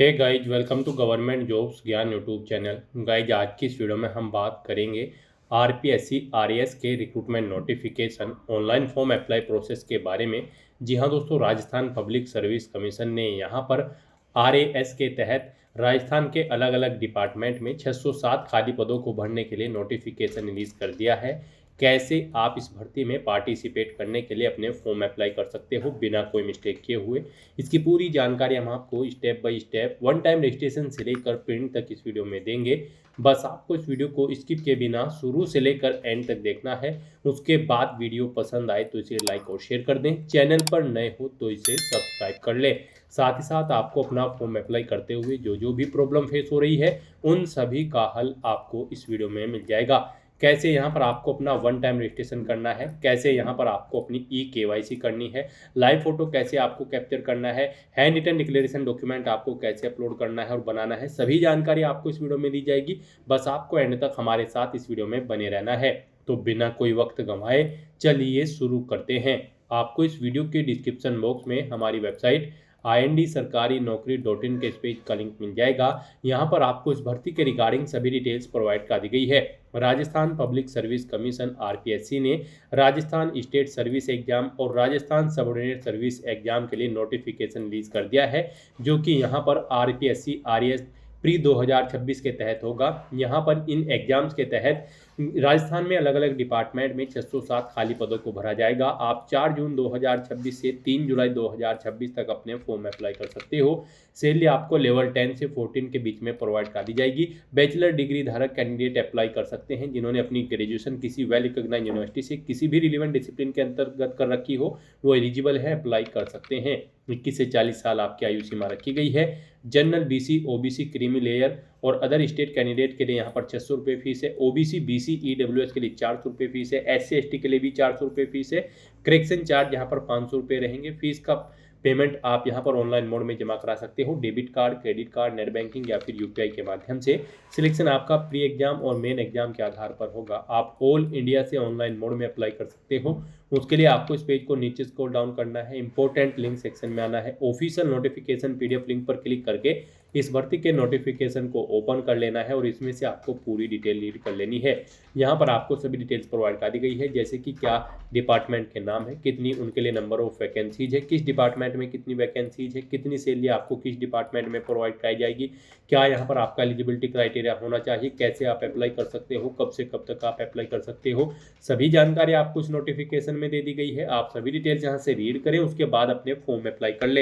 Hey guys, welcome to government jobs Gyan YouTube channel. Guys, आज की इस वीडियो में हम बात करेंगे आरपीएससी आरएएस के recruitment notification online form apply process के बारे में। जी हाँ दोस्तों, राजस्थान पब्लिक सर्विस कमीशन ने यहाँ पर आरएएस के तहत राजस्थान के अलग अलग डिपार्टमेंट में 607 खाली पदों को भरने के लिए नोटिफिकेशन रिलीज कर दिया है। कैसे आप इस भर्ती में पार्टिसिपेट करने के लिए अपने फॉर्म अप्लाई कर सकते हो बिना कोई मिस्टेक किए हुए, इसकी पूरी जानकारी हम आपको step by step one time registration से लेकर प्रिंट तक इस वीडियो में देंगे। बस आपको इस वीडियो को स्किप किए बिना शुरू से लेकर एंड तक देखना है। उसके बाद वीडियो पसंद आए तो इसे लाइक और शेयर कर दें। चैनल पर नए हो तो इसे सब्सक्राइब कर लें। साथ ही साथ आपको अपना फॉर्म अप्लाई करते हुए जो जो भी प्रॉब्लम फेस हो रही है उन सभी का हल आपको इस वीडियो में मिल जाएगा। कैसे यहाँ पर आपको अपना वन टाइम रजिस्ट्रेशन करना है, कैसे यहाँ पर आपको अपनी केवाईसी करनी है, लाइव फोटो कैसे आपको कैप्चर करना है, हैंड रिटन डिक्लेरेशन डॉक्यूमेंट आपको कैसे अपलोड करना है और बनाना है, सभी जानकारी आपको इस वीडियो में दी जाएगी। बस आपको एंड तक हमारे साथ इस वीडियो में बने रहना है। तो बिना कोई वक्त गंवाए चलिए शुरू करते हैं। आपको इस वीडियो के डिस्क्रिप्शन बॉक्स में हमारी वेबसाइट IND-sarkari-naukri.in के इस पेज का लिंक मिल जाएगा। यहाँ पर आपको इस भर्ती के रिगार्डिंग सभी डिटेल्स प्रोवाइड कर दी गई है। Rajasthan public service commission RPSC ने राजस्थान स्टेट सर्विस एग्जाम और राजस्थान सबऑर्डिनेट सर्विस एग्जाम के लिए नोटिफिकेशन रिलीज कर दिया है, जो कि यहाँ पर आरपीएससी आरएएस प्री 2026 के तहत होगा। यहाँ पर इन एग्जाम्स के तहत राजस्थान में अलग अलग डिपार्टमेंट में 607 खाली पदों को भरा जाएगा। आप 4 जून 2026 से 3 जुलाई 2026 तक अपने फॉर्म अप्लाई कर सकते हो। सैलरी आपको लेवल 10 से 14 के बीच में प्रोवाइड कर दी जाएगी। बैचलर डिग्री धारक कैंडिडेट अप्लाई कर सकते हैं जिन्होंने अपनी ग्रेजुएशन किसी वेल रिकॉग्नाइज्ड यूनिवर्सिटी से किसी भी रिलेवेंट डिसिप्लिन के अंतर्गत कर रखी हो, वो एलिजिबल है, अप्लाई कर सकते हैं। 21 से 40 साल आपकी आयु सीमा रखी गई है। General, BC, OBC, creamy layer और अदर स्टेट कैंडिडेट के लिए यहाँ पर 600 रुपये फीस है। ओबीसी, बीसी, ईडब्ल्यूएस के लिए 400 रुपये फीस है। एससी एसटी के लिए भी 400 रुपये फीस है। करेक्शन चार्ज यहाँ पर 500 रुपये रहेंगे। फीस का पेमेंट आप यहाँ पर ऑनलाइन मोड में जमा करा सकते हो, debit card, credit card, net banking या फिर यूपीआई के माध्यम से। सिलेक्शन आपका प्री एग्जाम और मेन एग्जाम के आधार पर होगा। आप ऑल इंडिया से ऑनलाइन मोड में अप्लाई कर सकते हो। उसके लिए आपको इस पेज को नीचे स्क्रॉल डाउन करना है, इंपॉर्टेंट लिंक सेक्शन में आना है, ऑफिशियल नोटिफिकेशन पीडीएफ लिंक पर क्लिक करके इस भर्ती के नोटिफिकेशन को ओपन कर लेना है और इसमें से आपको पूरी डिटेल रीड कर लेनी है। यहाँ पर आपको सभी डिटेल्स प्रोवाइड कर दी गई है, जैसे कि क्या डिपार्टमेंट के नाम है, कितनी उनके लिए नंबर ऑफ वैकेंसीज है, किस डिपार्टमेंट में कितनी वैकेंसीज है, कितनी सैलरी आपको किस डिपार्टमेंट में प्रोवाइड कराई जाएगी, क्या यहाँ पर आपका एलिजिबिलिटी क्राइटेरिया होना चाहिए, कैसे आप अप्लाई कर सकते हो, कब से कब तक आप अप्लाई कर सकते हो, सभी जानकारी आपको इस नोटिफिकेशन में दे दी गई है। आप सभी डिटेल्स यहाँ से रीड करें, उसके बाद अपने फॉर्म अप्लाई कर ले।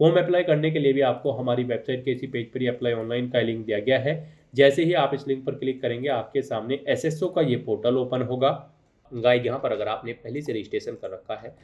फॉर्म अप्लाई करने के लिए भी आपको हमारी वेबसाइट के इसी पेज पर ही अप्लाई ऑनलाइन का लिंक दिया गया है। जैसे ही आप इस लिंक पर क्लिक करेंगे आपके सामने एसएसओ का ये पोर्टल ओपन होगा। गाइस, यहाँ पर अगर आपने पहले से रजिस्ट्रेशन कर रखा है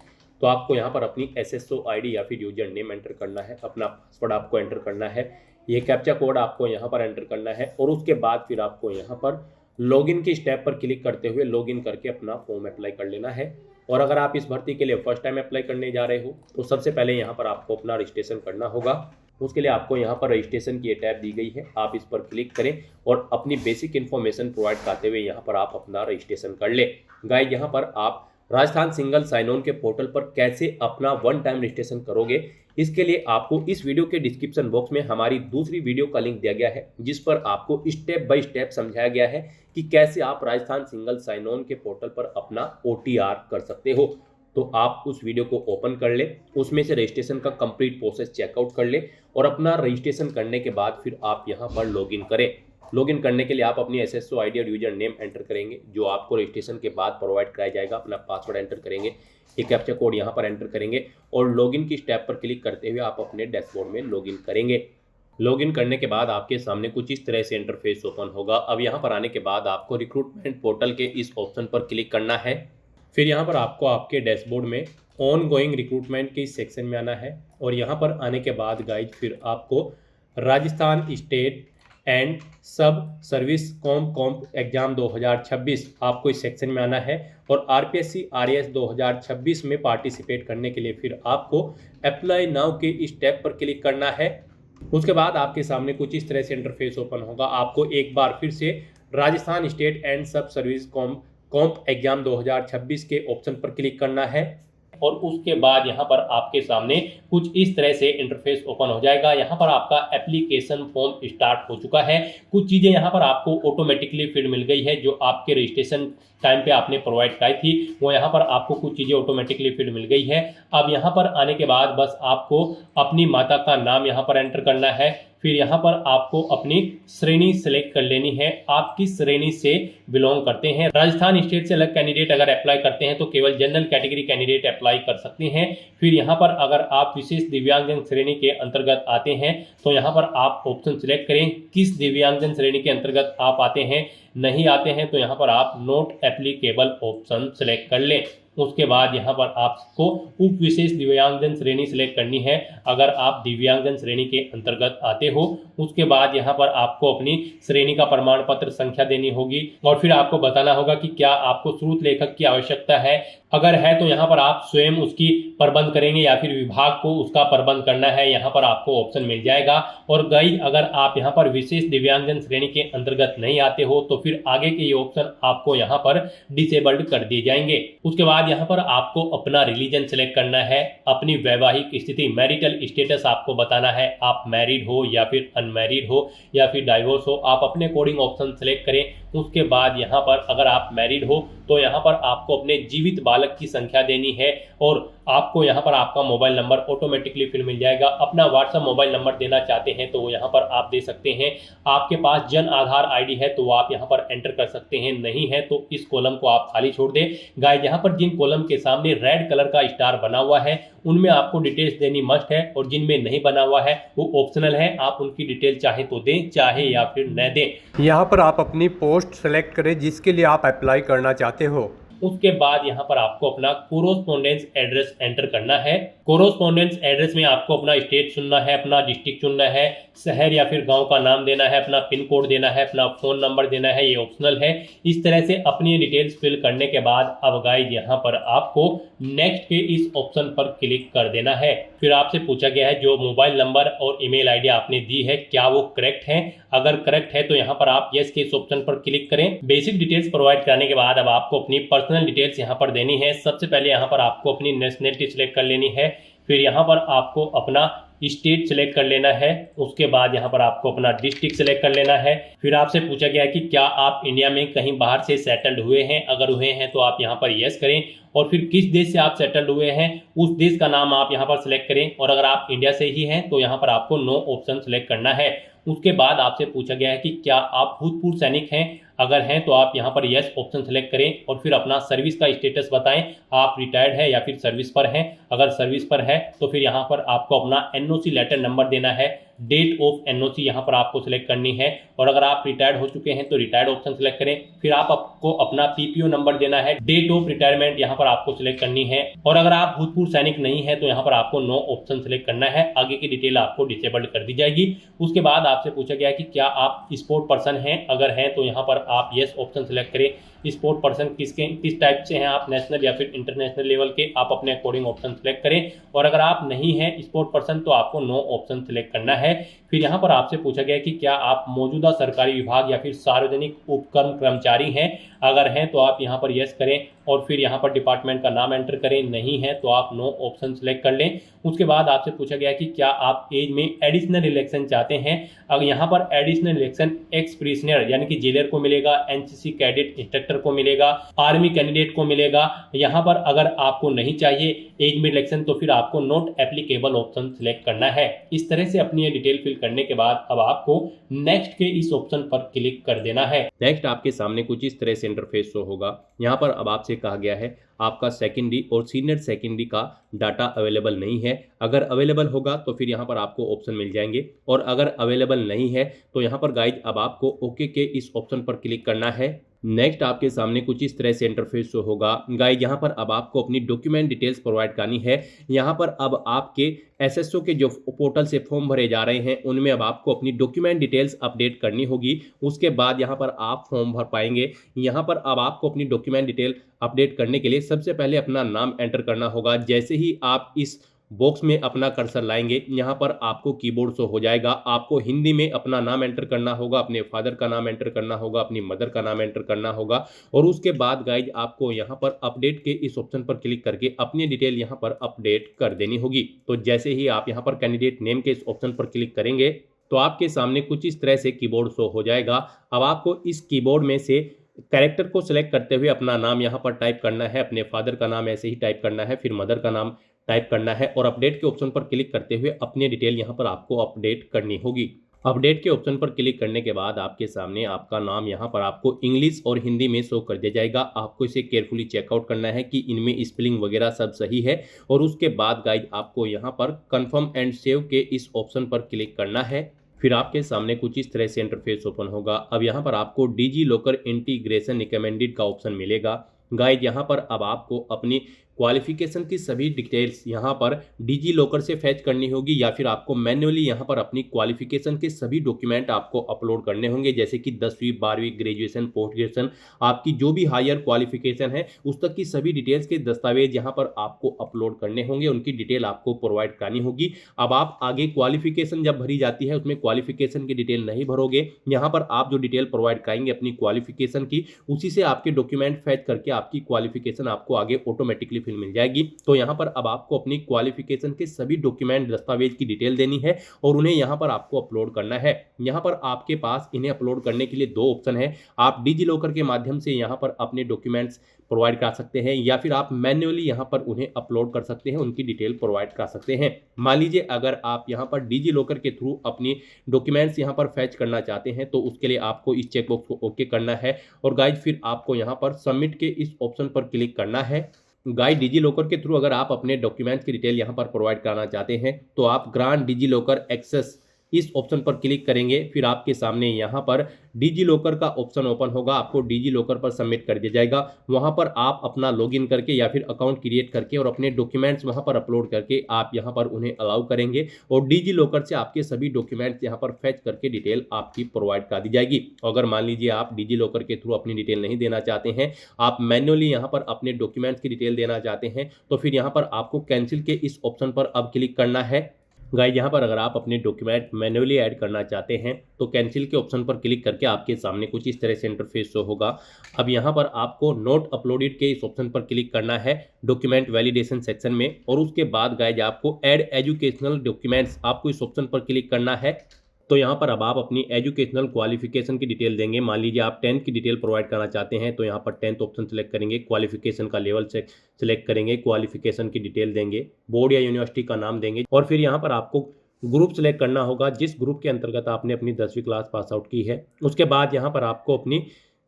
तो आपको यहाँ पर अपनी एसएसओ आईडी या फिर यूजर नेम एंटर करना है, अपना पासवर्ड आपको एंटर करना है, ये कैप्चा कोड आपको यहाँ पर एंटर करना है और उसके बाद फिर आपको यहाँ पर लॉगिन के स्टेप पर क्लिक करते हुए लॉगिन करके अपना फॉर्म अप्लाई कर लेना है। और अगर आप इस भर्ती के लिए फर्स्ट टाइम अप्लाई करने जा रहे हो तो सबसे पहले यहाँ पर आपको अपना रजिस्ट्रेशन करना होगा। उसके लिए आपको यहाँ पर रजिस्ट्रेशन की टैब दी गई है, आप इस पर क्लिक करें और अपनी बेसिक इन्फॉर्मेशन प्रोवाइड करते हुए यहाँ पर आप अपना रजिस्ट्रेशन कर ले। गाइस, यहाँ पर आप राजस्थान सिंगल साइन ऑन के पोर्टल पर कैसे अपना वन टाइम रजिस्ट्रेशन करोगे, इसके लिए आपको इस वीडियो के डिस्क्रिप्शन बॉक्स में हमारी दूसरी वीडियो का लिंक दिया गया है, जिस पर आपको स्टेप बाय स्टेप समझाया गया है कि कैसे आप राजस्थान सिंगल साइन ऑन के पोर्टल पर अपना ओटीआर कर सकते हो। तो आप उस वीडियो को ओपन कर ले, उसमें से रजिस्ट्रेशन का कंप्लीट प्रोसेस चेकआउट कर ले और अपना रजिस्ट्रेशन करने के बाद फिर आप यहाँ पर लॉगिन करें। लॉगिन करने के लिए आप अपनी एसएसओ आईडी और यूजर नेम एंटर करेंगे, जो आपको रजिस्ट्रेशन के बाद प्रोवाइड कराया जाएगा। अपना पासवर्ड एंटर करेंगे, एक कैप्चा कोड यहाँ पर एंटर करेंगे और लॉगिन की स्टेप पर क्लिक करते हुए आप अपने डैशबोर्ड में लॉगिन करेंगे। लॉगिन करने के बाद आपके सामने कुछ इस तरह से इंटरफेस ओपन होगा। अब यहाँ पर आने के बाद आपको रिक्रूटमेंट पोर्टल के इस ऑप्शन पर क्लिक करना है। फिर यहाँ पर आपको आपके डैशबोर्ड में ऑन गोइंग रिक्रूटमेंट के इस सेक्शन में आना है और यहाँ पर आने के बाद गाइज फिर आपको राजस्थान स्टेट एंड सब सर्विस कॉम्प एग्जाम 2026 आपको इस सेक्शन में आना है और आरपीएससी आरएएस 2026 में पार्टिसिपेट करने के लिए फिर आपको अप्लाई नाउ के इस टैब पर क्लिक करना है। उसके बाद आपके सामने कुछ इस तरह से इंटरफेस ओपन होगा। आपको एक बार फिर से राजस्थान स्टेट एंड सब सर्विस कॉम्प एग्जाम 2026 के ऑप्शन पर क्लिक करना है। और उसके बाद यहाँ पर आपके सामने कुछ इस तरह से इंटरफेस ओपन हो जाएगा। यहाँ पर आपका एप्लीकेशन फॉर्म स्टार्ट हो चुका है। कुछ चीज़ें यहाँ पर आपको ऑटोमेटिकली फिल मिल गई है, जो आपके रजिस्ट्रेशन टाइम पे आपने प्रोवाइड कराई थी, वो यहाँ पर आपको कुछ चीज़ें ऑटोमेटिकली फिल मिल गई है। अब यहाँ पर आने के बाद बस आपको अपनी माता का नाम यहाँ पर एंटर करना है। फिर यहाँ पर आपको अपनी श्रेणी सेलेक्ट कर लेनी है, आप किस श्रेणी से बिलोंग करते हैं। राजस्थान स्टेट से अलग कैंडिडेट अगर अप्लाई करते हैं तो केवल जनरल कैटेगरी कैंडिडेट अप्लाई कर सकते हैं। फिर यहाँ पर अगर आप विशेष दिव्यांगजन श्रेणी के अंतर्गत आते हैं तो यहाँ पर आप ऑप्शन सिलेक्ट करें किस दिव्यांगजन श्रेणी के अंतर्गत आप आते हैं। नहीं आते हैं तो यहाँ पर आप नॉट एप्लीकेबल ऑप्शन सिलेक्ट कर लें। उसके बाद यहाँ पर आपको उप विशेष दिव्यांगजन श्रेणी सिलेक्ट करनी है अगर आप दिव्यांगजन श्रेणी के अंतर्गत आते हो। उसके बाद यहाँ पर आपको अपनी श्रेणी का प्रमाण पत्र संख्या देनी होगी और फिर आपको बताना होगा कि क्या आपको स्रोत लेखक की आवश्यकता है। अगर है तो यहाँ पर आप स्वयं उसकी प्रबंध करेंगे या फिर विभाग को उसका प्रबंध करना है, यहाँ पर आपको ऑप्शन मिल जाएगा। और गाइस, अगर आप यहाँ पर विशेष दिव्यांगजन श्रेणी के अंतर्गत नहीं आते हो तो फिर आगे के ये ऑप्शन आपको यहाँ पर डिसेबल्ड कर दिए जाएंगे। उसके बाद यहाँ पर आपको अपना रिलीजन सिलेक्ट करना है, अपनी वैवाहिक स्थिति मैरिटल स्टेटस आपको बताना है, आप मैरिड हो या फिर अनमैरिड हो या फिर डाइवोर्स हो, आप अपने अकॉर्डिंग ऑप्शन सेलेक्ट करें। उसके बाद यहाँ पर अगर आप मैरिड हो तो यहाँ पर आपको अपने जीवित बालक की संख्या देनी है और आपको यहाँ पर आपका मोबाइल नंबर ऑटोमेटिकली फिर मिल जाएगा। अपना व्हाट्सएप मोबाइल नंबर देना चाहते हैं तो वो यहाँ पर आप दे सकते हैं। आपके पास जन आधार आईडी है तो वो आप यहाँ पर एंटर कर सकते हैं, नहीं है तो इस कॉलम को आप खाली छोड़ दें। गाइस, यहाँ पर जिन कॉलम के सामने रेड कलर का स्टार बना हुआ है उनमें आपको डिटेल्स देनी मस्ट है और जिनमें नहीं बना हुआ है वो ऑप्शनल है, आप उनकी डिटेल चाहे तो दें चाहे या फिर न दें। यहाँ पर आप अपनी पोस्ट सेलेक्ट करें जिसके लिए आप अप्लाई करना चाहते हो। उसके बाद यहाँ पर आपको अपना कोरोस्पोंडेंस एड्रेस एंटर करना है। कोरोस्पोंडेंस एड्रेस में आपको अपना स्टेट चुनना है, अपना डिस्ट्रिक्ट चुनना है, शहर या फिर गांव का नाम देना है, अपना पिन कोड देना है, अपना फोन नंबर देना है, ये ऑप्शनल है। इस तरह से अपनी डिटेल्स फिल करने के बाद अब गाइस यहाँ पर आपको नेक्स्ट के इस ऑप्शन पर क्लिक कर देना है। फिर आपसे पूछा गया है जो मोबाइल नंबर और ईमेल आईडी आपने दी है क्या वो करेक्ट है। अगर करेक्ट है तो यहाँ पर आप यस के इस ऑप्शन पर क्लिक करें। बेसिक डिटेल्स प्रोवाइड कराने के बाद अब आपको अपनी पर्सनल डिटेल्स यहाँ पर देनी है। सबसे पहले यहाँ पर आपको अपनी नेशनलिटी सिलेक्ट कर लेनी है, फिर यहाँ पर आपको अपना स्टेट सिलेक्ट कर लेना है, उसके बाद यहाँ पर आपको अपना डिस्ट्रिक्ट सिलेक्ट कर लेना है। फिर आपसे पूछा गया है कि क्या आप इंडिया में कहीं बाहर से सेटल्ड हुए हैं, अगर हुए हैं तो आप यहाँ पर यस करें और फिर किस देश से आप सेटल्ड हुए हैं उस देश का नाम आप यहाँ पर सिलेक्ट करें और अगर आप इंडिया से ही हैं तो यहाँ पर आपको नो ऑप्शन सिलेक्ट करना है। उसके बाद आपसे पूछा गया है कि क्या आप भूतपूर्व सैनिक हैं, अगर हैं तो आप यहाँ पर यस ऑप्शन सेलेक्ट करें और फिर अपना सर्विस का स्टेटस बताएं, आप रिटायर्ड है या फिर सर्विस पर हैं। अगर सर्विस पर है तो फिर यहाँ पर आपको अपना एनओसी लेटर नंबर देना है, डेट ऑफ एनओसी यहाँ पर आपको सिलेक्ट करनी है और अगर आप रिटायर्ड हो चुके हैं तो रिटायर्ड ऑप्शन सिलेक्ट करें। फिर आपको अपना पीपीओ नंबर देना है, डेट ऑफ रिटायरमेंट यहाँ पर आपको सिलेक्ट करनी है और अगर आप भूतपूर्व सैनिक नहीं है तो यहाँ पर आपको नो ऑप्शन सिलेक्ट करना है। आगे की डिटेल आपको डिसेबल्ड कर दी जाएगी। उसके बाद आपसे पूछा गया है कि क्या आप स्पोर्ट पर्सन हैं, अगर हैं तो यहाँ पर आप यस ऑप्शन सिलेक्ट करें। स्पोर्ट पर्सन किस टाइप से हैं आप, नेशनल या फिर इंटरनेशनल लेवल के, आप अपने अकॉर्डिंग ऑप्शन सेलेक्ट करें और अगर आप नहीं हैं स्पोर्ट पर्सन तो आपको नो ऑप्शन सेलेक्ट करना है। फिर यहाँ पर आपसे पूछा गया कि क्या आप मौजूदा सरकारी विभाग या फिर सार्वजनिक उपक्रम कर्मचारी हैं, अगर हैं तो आप यहाँ पर यस करें और फिर यहाँ पर डिपार्टमेंट का नाम एंटर करें, नहीं है तो आप नो ऑप्शन सेलेक्ट कर लें। उसके बाद आपसे पूछा गया कि क्या आप एज में एडिशनल इलेक्शन चाहते हैं, अगर यहाँ पर एडिशनल इलेक्शन एक्स प्रिजनर यानी कि जेलर को मिलेगा, एनसीसी कैडेट इंस्ट्रक्टर को मिलेगा, आर्मी कैंडिडेट को मिलेगा। यहाँ पर अगर आपको नहीं चाहिए एज में इलेक्शन तो फिर आपको नॉट एप्लीकेबल ऑप्शन सिलेक्ट करना है। इस तरह से अपनी डिटेल फिल करने के बाद अब आपको नेक्स्ट के इस ऑप्शन पर क्लिक कर देना है। नेक्स्ट आपके सामने कुछ इस तरह से इंटरफेस शो होगा। यहाँ पर अब आपसे कहा गया है आपका सेकेंडरी और सीनियर सेकेंडरी का डाटा अवेलेबल नहीं है, अगर अवेलेबल होगा तो फिर यहाँ पर आपको ऑप्शन मिल जाएंगे और अगर अवेलेबल नहीं है तो यहाँ पर गाइज अब आपको ओके के इस ऑप्शन पर क्लिक करना है। नेक्स्ट आपके सामने कुछ इस तरह से इंटरफेस शो होगा। गाइज यहाँ पर अब आपको अपनी डॉक्यूमेंट डिटेल्स प्रोवाइड करनी है। यहाँ पर अब आपके एसएसओ के जो पोर्टल से फॉर्म भरे जा रहे हैं उनमें अब आपको अपनी डॉक्यूमेंट डिटेल्स अपडेट करनी होगी। उसके बाद यहाँ पर आप फॉर्म भर पाएंगे। यहाँ पर अब आपको अपनी डॉक्यूमेंट डिटेल अपडेट करने के लिए सबसे पहले अपना नाम एंटर करना होगा। जैसे ही आप इस बॉक्स में अपना कर्सर लाएंगे, यहाँ पर आपको कीबोर्ड शो हो जाएगा। आपको हिंदी में अपना नाम एंटर करना होगा, अपने फादर का नाम एंटर करना होगा, अपनी मदर का नाम एंटर करना होगा और उसके बाद गाइज आपको यहाँ पर अपडेट के इस ऑप्शन पर क्लिक करके अपनी डिटेल यहाँ पर अपडेट कर देनी होगी। तो जैसे ही आप यहाँ पर कैंडिडेट नेम के इस ऑप्शन पर क्लिक करेंगे तो आपके सामने कुछ इस तरह से कीबोर्ड शो हो जाएगा। अब आपको इस कीबोर्ड में से कैरेक्टर को सिलेक्ट करते हुए अपना नाम यहाँ पर टाइप करना है, अपने फादर का नाम ऐसे ही टाइप करना है, फिर मदर का नाम टाइप करना है और अपडेट के ऑप्शन पर क्लिक करते हुए अपनी डिटेल यहाँ पर आपको अपडेट करनी होगी। अपडेट के ऑप्शन पर क्लिक करने के बाद आपके सामने आपका नाम यहाँ पर आपको इंग्लिश और हिंदी में शो कर दिया जाएगा। आपको इसे केयरफुली चेकआउट करना है कि इनमें स्पेलिंग वगैरह सब सही है और उसके बाद गाइड आपको यहाँ पर कंफर्म एंड सेव के इस ऑप्शन पर क्लिक करना है। फिर आपके सामने कुछ इस तरह से इंटरफेस ओपन होगा। अब यहाँ पर आपको डिजी लॉकर इंटीग्रेशन रिकमेंडेड का ऑप्शन मिलेगा। गाइड यहाँ पर अब आपको अपनी क्वालिफिकेशन की सभी डिटेल्स यहाँ पर डिजी लॉकर से फैच करनी होगी या फिर आपको मैन्युअली यहाँ पर अपनी क्वालिफिकेशन के सभी डॉक्यूमेंट आपको अपलोड करने होंगे, जैसे कि 10वीं 12वीं ग्रेजुएशन पोस्ट ग्रेजुएशन आपकी जो भी हायर क्वालिफिकेशन है उस तक की सभी डिटेल्स के दस्तावेज यहाँ पर आपको अपलोड करने होंगे, उनकी डिटेल आपको प्रोवाइड करानी होगी। अब आप आगे क्वालिफिकेशन जब भरी जाती है उसमें क्वालिफिकेशन की डिटेल नहीं भरोगे, यहाँ पर आप जो डिटेल प्रोवाइड कराएंगे अपनी क्वालिफिकेशन की उसी से आपके डॉक्यूमेंट फैच करके आपकी क्वालिफिकेशन आपको आगे ऑटोमेटिकली फिर मिल जाएगी। तो यहाँ पर अब आपको अपनी क्वालिफिकेशन के सभी डॉक्यूमेंट दस्तावेज की डिटेल देनी है और उन्हें यहाँ पर आपको अपलोड करना है। यहाँ पर आपके पास इन्हें अपलोड करने के लिए दो ऑप्शन है। आप डिजी लॉकर के माध्यम से यहाँ पर अपने डॉक्यूमेंट्स प्रोवाइड कर सकते हैं या फिर आप मैन्युअली यहाँ पर उन्हें अपलोड कर सकते हैं, उनकी डिटेल प्रोवाइड कर सकते हैं। मान लीजिए अगर आप यहाँ पर डिजी लॉकर के थ्रू अपनी डॉक्यूमेंट्स यहाँ पर फैच करना चाहते हैं तो उसके लिए आपको इस चेकबॉक्स को ओके करना है और गाइज फिर आपको यहाँ पर सबमिट के इस ऑप्शन पर क्लिक करना है। गाइड डिजी लॉकर के थ्रू अगर आप अपने डॉक्यूमेंट्स की डिटेल यहाँ पर प्रोवाइड कराना चाहते हैं तो आप ग्रांट डिजी लॉकर एक्सेस इस ऑप्शन पर क्लिक करेंगे। फिर आपके सामने यहाँ पर डिजी लॉकर का ऑप्शन ओपन होगा, आपको डिजी लॉकर पर सबमिट कर दिया जाएगा। वहाँ पर आप अपना लॉगिन करके या फिर अकाउंट क्रिएट करके और अपने डॉक्यूमेंट्स वहाँ पर अपलोड करके आप यहाँ पर उन्हें अलाउ करेंगे और डिजी लॉकर से आपके सभी डॉक्यूमेंट्स यहाँ पर फैच करके डिटेल आपकी प्रोवाइड कर दी जाएगी। अगर मान लीजिए आप डिजी लॉकर के थ्रू अपनी डिटेल नहीं देना चाहते हैं, आप मैन्युअली यहाँ पर अपने डॉक्यूमेंट्स की डिटेल देना चाहते हैं तो फिर यहाँ पर आपको कैंसिल के इस ऑप्शन पर अब क्लिक करना है। गाइस यहाँ पर अगर आप अपने डॉक्यूमेंट मैन्युअली ऐड करना चाहते हैं तो कैंसिल के ऑप्शन पर क्लिक करके आपके सामने कुछ इस तरह से इंटरफेस शो होगा। अब यहाँ पर आपको नोट अपलोडेड के इस ऑप्शन पर क्लिक करना है डॉक्यूमेंट वैलिडेशन सेक्शन में और उसके बाद गाइस आपको ऐड एजुकेशनल डॉक्यूमेंट्स आपको इस ऑप्शन पर क्लिक करना है। तो यहाँ पर अब आप अपनी एजुकेशनल क्वालिफिकेशन की डिटेल देंगे। मान लीजिए आप 10th की डिटेल प्रोवाइड करना चाहते हैं तो यहाँ पर 10th ऑप्शन सेलेक्ट करेंगे, क्वालिफिकेशन का लेवल से सिलेक्ट करेंगे, क्वालिफिकेशन की डिटेल देंगे, बोर्ड या यूनिवर्सिटी का नाम देंगे और फिर यहाँ पर आपको ग्रुप सेलेक्ट करना होगा जिस ग्रुप के अंतर्गत आपने अपनी 10वीं क्लास पास आउट की है। उसके बाद यहाँ पर आपको अपनी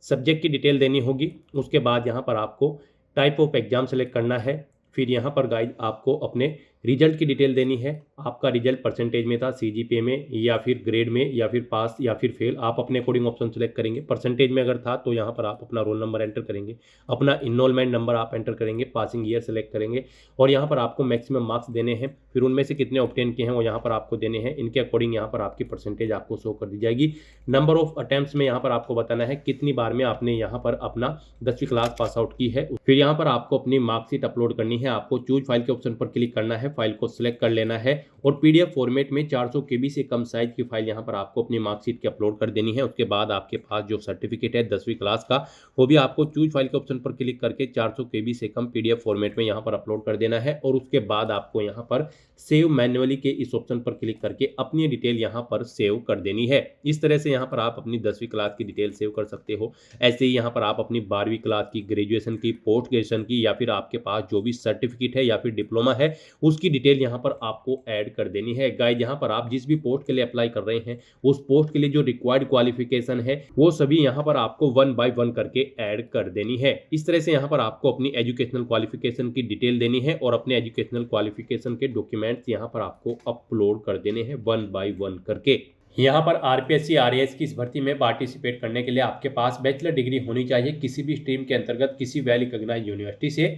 सब्जेक्ट की डिटेल देनी होगी। उसके बाद यहाँ पर आपको टाइप ऑफ एग्जाम सेलेक्ट करना है। फिर यहाँ पर गाइड आपको अपने रिजल्ट की डिटेल देनी है। आपका रिजल्ट परसेंटेज में था, सीजीपीए में या फिर ग्रेड में या फिर पास या फिर फेल, आप अपने अकॉर्डिंग ऑप्शन सेलेक्ट करेंगे। परसेंटेज में अगर था तो यहाँ पर आप अपना रोल नंबर एंटर करेंगे, अपना इनरोलमेंट नंबर आप एंटर करेंगे, पासिंग ईयर सेलेक्ट करेंगे और यहाँ पर आपको मैक्सिमम मार्क्स देने हैं। फिर उनमें से कितने ऑब्टेन किए हैं वो यहाँ पर आपको देने हैं। इनके अकॉर्डिंग यहाँ पर आपकी परसेंटेज आपको शो कर दी जाएगी। नंबर ऑफ अटेम्प्ट्स में यहाँ पर आपको बताना है कितनी बार में आपने यहाँ पर अपना 10वीं क्लास पास आउट की है। फिर यहाँ पर आपको अपनी मार्कशीट अपलोड करनी है। आपको चूज फाइल के ऑप्शन पर क्लिक करना है, फाइल को सिलेक्ट कर लेना है और पीडीएफ फॉर्मेट में 400 केबी से कम साइज की फाइल यहाँ पर आपको अपनी मार्कशीट की अपलोड कर देनी है। उसके बाद आपके पास जो सर्टिफिकेट है 10वीं क्लास का वो भी आपको चूज फाइल के ऑप्शन पर क्लिक करके 400 केबी से कम पीडीएफ फॉर्मेट में यहाँ पर अपलोड कर देना है और उसके बाद आपको यहाँ पर सेव मैन्युअली के इस ऑप्शन पर क्लिक करके अपनी डिटेल यहाँ पर सेव कर देनी है। इस तरह से यहाँ पर आप अपनी 10वीं क्लास की डिटेल सेव कर सकते हो। ऐसे ही यहाँ पर आप अपनी 12वीं क्लास की, ग्रेजुएशन की, पोस्ट ग्रेजुएशन की या फिर आपके पास जो भी सर्टिफिकेट है या फिर डिप्लोमा है उसकी डिटेल यहाँ पर आपको ऐड कर देनी है। गाइस यहाँ पर आप जिस भी पोस्ट के लिए अप्लाई कर रहे हैं उस पोस्ट के लिए जो रिक्वायर्ड क्वालिफिकेशन है वो सभी यहाँ पर आपको 1 by 1 करके ऐड कर देनी है। इस तरह से यहाँ पर आपको अपनी एजुकेशनल क्वालिफिकेशन की डिटेल देनी है और अपने एजुकेशनल क्वालिफिकेशन के डॉक्यूमेंट्स यहाँ पर आपको अपलोड कर देने हैं 1 by 1 करके। यहाँ पर आरपीएससी आरएएस की इस भर्ती में पार्टिसिपेट करने के लिए आपके पास बैचलर डिग्री होनी चाहिए किसी भी स्ट्रीम के अंतर्गत किसी वेल रिकॉग्नाइज्ड यूनिवर्सिटी से।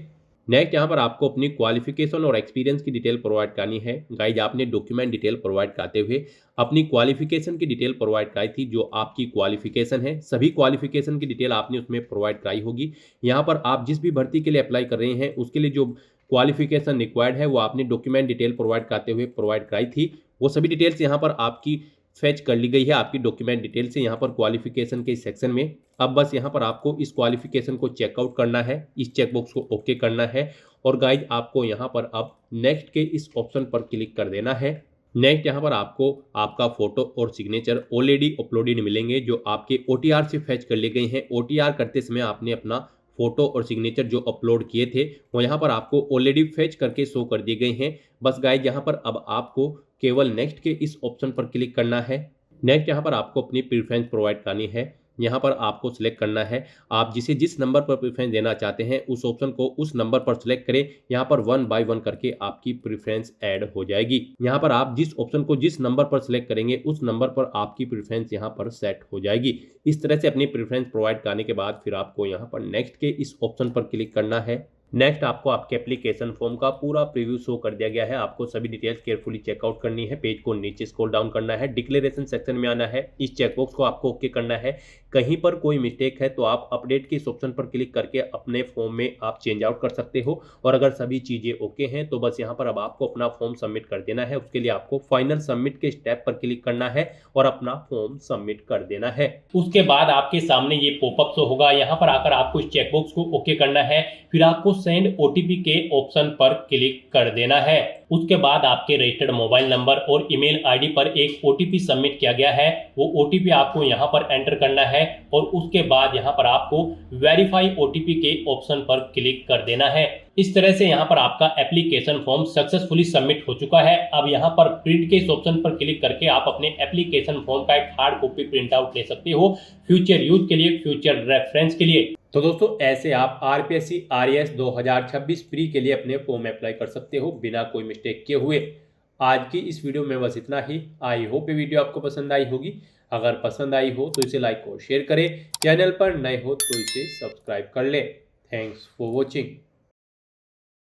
नेक्स्ट यहाँ पर आपको अपनी क्वालिफिकेशन और एक्सपीरियंस की डिटेल प्रोवाइड करनी है। गाइज आपने डॉक्यूमेंट डिटेल प्रोवाइड करते हुए अपनी क्वालिफिकेशन की डिटेल प्रोवाइड कराई थी। जो आपकी क्वालिफिकेशन है सभी क्वालिफिकेशन की डिटेल आपने उसमें प्रोवाइड कराई होगी। यहाँ पर आप जिस भी भर्ती के लिए अप्लाई कर रहे हैं उसके लिए जो क्वालिफिकेशन रिक्वायर्ड है वो आपने डॉक्यूमेंट डिटेल प्रोवाइड करते हुए प्रोवाइड कराई थी, वो सभी डिटेल्स यहाँ पर आपकी फेच कर ली गई है आपकी डॉक्यूमेंट डिटेल से यहाँ पर क्वालिफिकेशन के सेक्शन में। अब बस यहाँ पर आपको इस क्वालिफिकेशन को चेकआउट करना है, इस चेकबॉक्स को ओके करना है और गाइज आपको यहाँ पर अब नेक्स्ट के इस ऑप्शन पर क्लिक कर देना है। नेक्स्ट यहाँ पर आपको आपका फोटो और सिग्नेचर ऑलरेडी अपलोडेड मिलेंगे जो आपके OTR से फैच कर लिए गए हैं। OTR करते समय आपने अपना फोटो और सिग्नेचर जो अपलोड किए थे वो यहाँ पर आपको ऑलरेडी फैच करके शो कर दिए गए हैं। बस गाइज यहाँ पर अब आपको केवल नेक्स्ट के इस ऑप्शन पर क्लिक करना है। नेक्स्ट यहाँ पर आपको अपनी प्रेफरेंस प्रोवाइड करनी है। यहाँ पर आपको सिलेक्ट करना है आप जिस नंबर पर प्रेफरेंस देना चाहते हैं उस ऑप्शन को उस नंबर पर सिलेक्ट करें। यहाँ पर 1 बाय 1 करके आपकी प्रेफरेंस ऐड हो जाएगी। यहाँ पर आप जिस ऑप्शन को जिस नंबर पर सिलेक्ट करेंगे उस नंबर पर आपकी प्रेफरेंस यहाँ पर सेट हो जाएगी। इस तरह से अपनी प्रेफरेंस प्रोवाइड करने के बाद फिर आपको यहाँ पर नेक्स्ट के इस ऑप्शन पर क्लिक करना है। नेक्स्ट आपको आपके एप्लीकेशन फॉर्म का पूरा प्रीव्यू शो कर दिया गया है। आपको सभी डिटेल्स केयरफुली चेकआउट करनी है। पेज को नीचे स्क्रॉल डाउन करना है, डिक्लेरेशन सेक्शन में आना है, इस चेकबॉक्स को आपको ओके करना है। कहीं पर कोई मिस्टेक है तो आप अपडेट के इस ऑप्शन पर क्लिक करके अपने फॉर्म में आप चेंज आउट कर सकते हो। और अगर सभी चीजें ओके हैं तो बस यहाँ पर अब आपको अपना फॉर्म सबमिट कर देना है। उसके लिए आपको फाइनल सबमिट के स्टेप पर क्लिक करना है और अपना फॉर्म सबमिट कर देना है। उसके बाद आपके सामने ये पॉपअप शो होगा। यहाँ पर आकर आपको इस चेकबॉक्स को ओके करना है, फिर आपको सेंड OTP के ऑप्शन पर क्लिक कर देना है। उसके बाद आपके रजिस्टर्ड मोबाइल नंबर और ईमेल आईडी पर एक OTP सबमिट किया गया है, वो OTP आपको यहाँ पर एंटर करना है और उसके बाद यहाँ पर आपको वेरीफाई OTP के ऑप्शन पर क्लिक कर देना है। इस तरह से यहाँ पर आपका एप्लीकेशन फॉर्म सक्सेसफुली सबमिट हो चुका है। अब यहाँ पर प्रिंट के इस ऑप्शन पर क्लिक करके आप अपने एप्लीकेशन फॉर्म का एक हार्ड कॉपी प्रिंट आउट ले सकते हो फ्यूचर यूज के लिए, फ्यूचर रेफरेंस के लिए। तो दोस्तों ऐसे आप RPSC RAS 2026 प्री के लिए अपने फॉर्म अप्लाई कर सकते हो बिना कोई मिस्टेक किए हुए। आज की इस वीडियो में बस इतना ही। आई होप ये वीडियो आपको पसंद आई होगी। अगर पसंद आई हो तो इसे लाइक और शेयर करें, चैनल पर नए हो तो इसे सब्सक्राइब कर लें। Thanks for watching.